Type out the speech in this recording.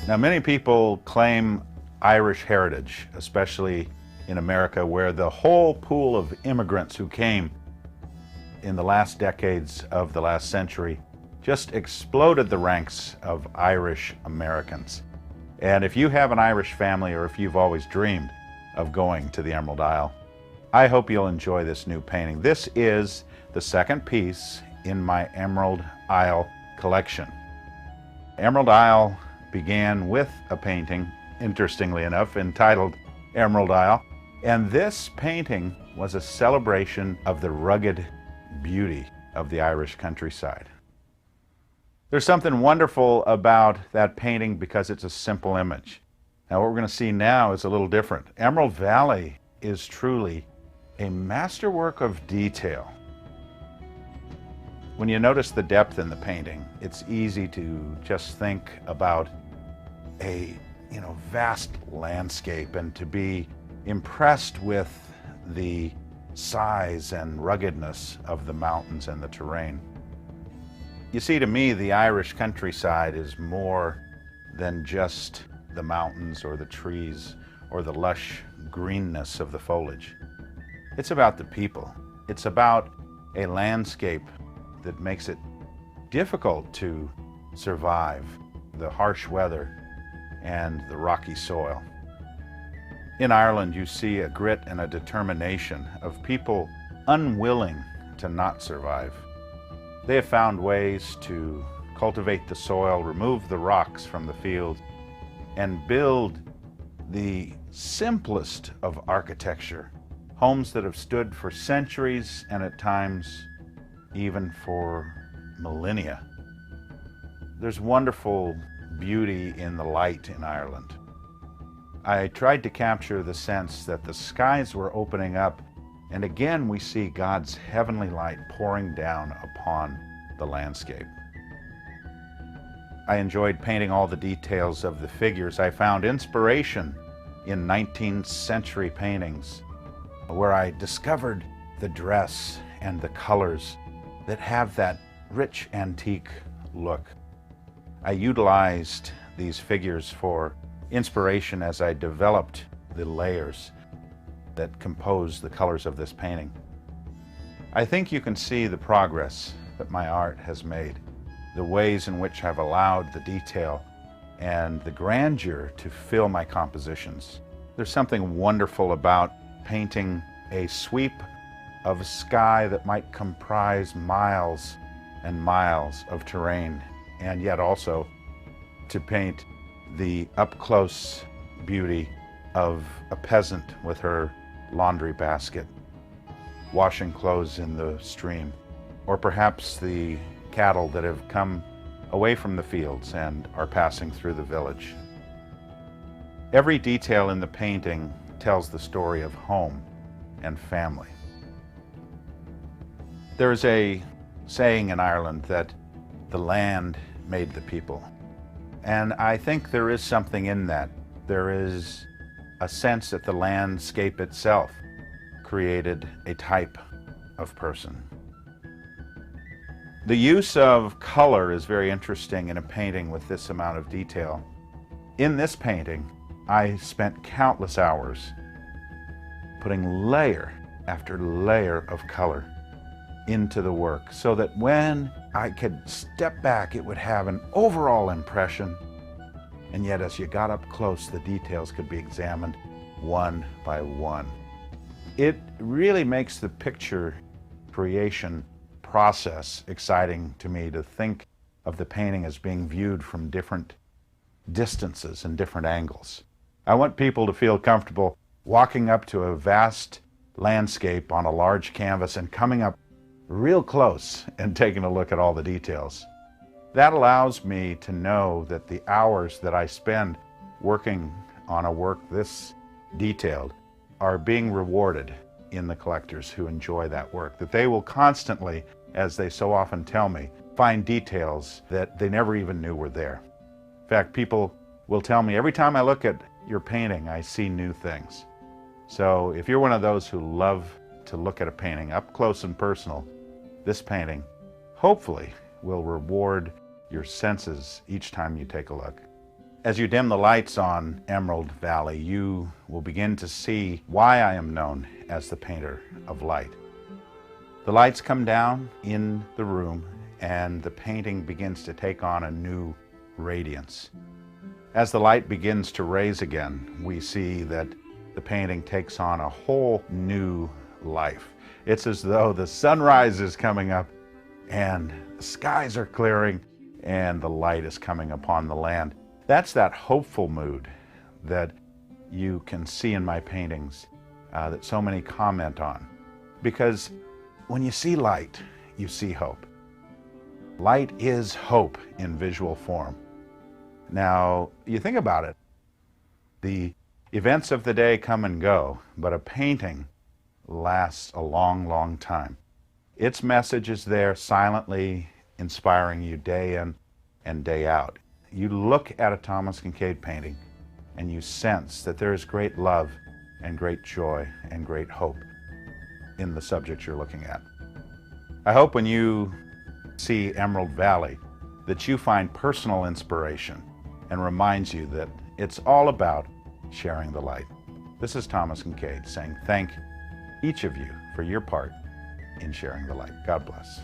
Now, many people claim Irish heritage, especially in America, where the whole pool of immigrants who came in the last decades of the last century just exploded the ranks of Irish Americans. And if you have an Irish family, or if you've always dreamed of going to the Emerald Isle, I hope you'll enjoy this new painting. This is the second piece in my Emerald Isle collection. Emerald Isle began with a painting, interestingly enough, entitled Emerald Isle. And this painting was a celebration of the rugged beauty of the Irish countryside. There's something wonderful about that painting because it's a simple image. Now, what we're going to see now is a little different. Emerald Valley is truly a masterwork of detail. When you notice the depth in the painting, it's easy to just think about a vast landscape and to be impressed with the size and ruggedness of the mountains and the terrain. You see, to me, the Irish countryside is more than just the mountains or the trees or the lush greenness of the foliage. It's about the people. It's about a landscape that makes it difficult to survive the harsh weather and the rocky soil. In Ireland, you see a grit and a determination of people unwilling to not survive. They have found ways to cultivate the soil, remove the rocks from the fields, and build the simplest of architecture, homes that have stood for centuries and at times even for millennia. There's wonderful beauty in the light in Ireland. I tried to capture the sense that the skies were opening up, and again we see God's heavenly light pouring down upon the landscape. I enjoyed painting all the details of the figures. I found inspiration in 19th century paintings, where I discovered the dress and the colors that have that rich antique look. I utilized these figures for inspiration as I developed the layers that compose the colors of this painting. I think you can see the progress that my art has made, the ways in which I've allowed the detail and the grandeur to fill my compositions. There's something wonderful about painting a sweep of a sky that might comprise miles and miles of terrain, and yet also to paint the up-close beauty of a peasant with her laundry basket, washing clothes in the stream, or perhaps the cattle that have come away from the fields and are passing through the village. Every detail in the painting tells the story of home and family. There is a saying in Ireland that the land made the people. And I think there is something in that. There is a sense that the landscape itself created a type of person. The use of color is very interesting in a painting with this amount of detail. In this painting, I spent countless hours putting layer after layer of color into the work so that when I could step back, it would have an overall impression, and yet as you got up close, the details could be examined one by one. It really makes the picture creation process exciting to me, to think of the painting as being viewed from different distances and different angles. I want people to feel comfortable walking up to a vast landscape on a large canvas and coming up real close and taking a look at all the details. That allows me to know that the hours that I spend working on a work this detailed are being rewarded in the collectors who enjoy that work, that they will constantly, as they so often tell me, find details that they never even knew were there. In fact, people will tell me, every time I look at your painting, I see new things. So if you're one of those who love to look at a painting up close and personal, this painting hopefully will reward your senses each time you take a look. As you dim the lights on Emerald Valley, you will begin to see why I am known as the painter of light. The lights come down in the room and the painting begins to take on a new radiance. As the light begins to raise again, we see that the painting takes on a whole new life. It's as though the sunrise is coming up and the skies are clearing and the light is coming upon the land. That's that hopeful mood that you can see in my paintings that so many comment on. Because when you see light, you see hope. Light is hope in visual form. Now, you think about it. The events of the day come and go, but a painting lasts a long, long time. Its message is there silently inspiring you day in and day out. You look at a Thomas Kinkade painting and you sense that there is great love and great joy and great hope in the subject you're looking at. I hope when you see Emerald Valley that you find personal inspiration and reminds you that it's all about sharing the light. This is Thomas Kinkade saying thank each of you for your part in sharing the light. God bless.